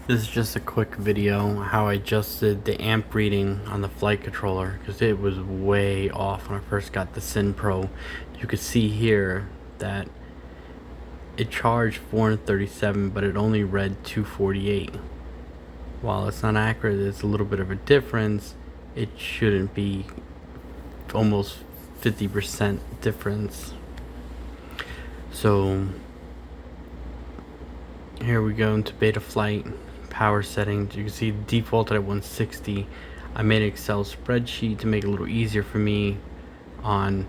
This is just a quick video how I adjusted the amp reading on the flight controller because it was way off when I first got the Sin Pro. You could see here that it charged 437 but it only read 248. While it's not accurate, there's a little bit of a difference. It shouldn't be almost 50% difference. So here we go into Betaflight power settings. You can see defaulted at 160. I made an Excel spreadsheet to make it a little easier for me on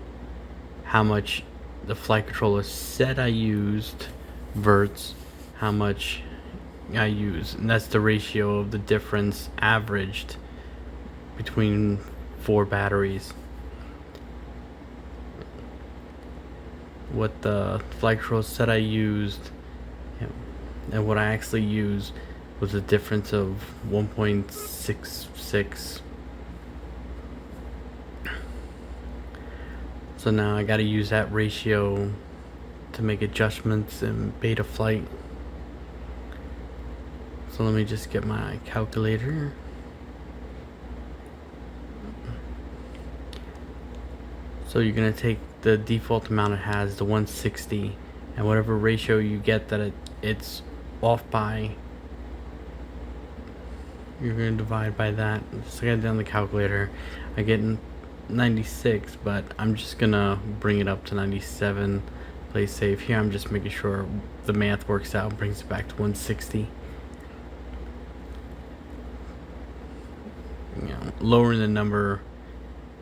how much the flight controller said I used versus how much I use, and that's the ratio of the difference averaged between 4 batteries. What the flight controller said I used and what I actually used was a difference of 1.66. So now I got to use that ratio to make adjustments in Betaflight. So let me just get my calculator. So you're going to take the default amount it has, the 160, and whatever ratio you get that it's off by, you're going to divide by that. Just get down the calculator. I get 96, but I'm just going to bring it up to 97. Play safe. Here I'm just making sure the math works out, brings it back to 160. Lowering the number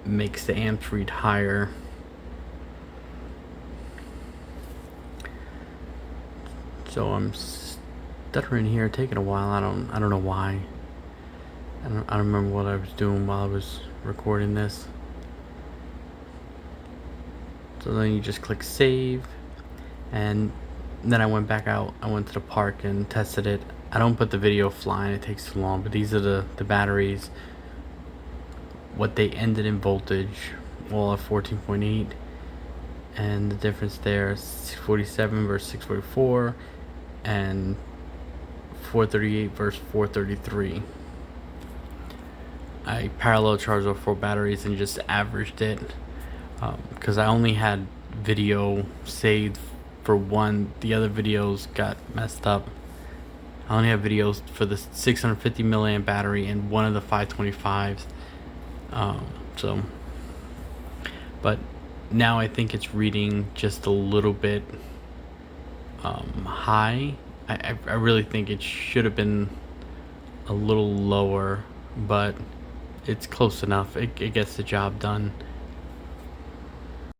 makes the amps read higher. So I'm stuttering here, taking a while. I don't know why. I don't remember what I was doing while I was recording this. So then you just click save, and then I went back out. I went to the park and tested it. I don't put the video flying, it takes too long, but these are the batteries, what they ended in voltage, all at 14.8, and the difference there is 647 versus 644 and 438 versus 433. I parallel charged all 4 batteries and just averaged it because I only had video saved for one. The other videos got messed up. I only have videos for the 650 milliamp battery and one of the 525s. But now I think it's reading just a little bit high. I really think it should have been a little lower, but it's close enough. It gets the job done.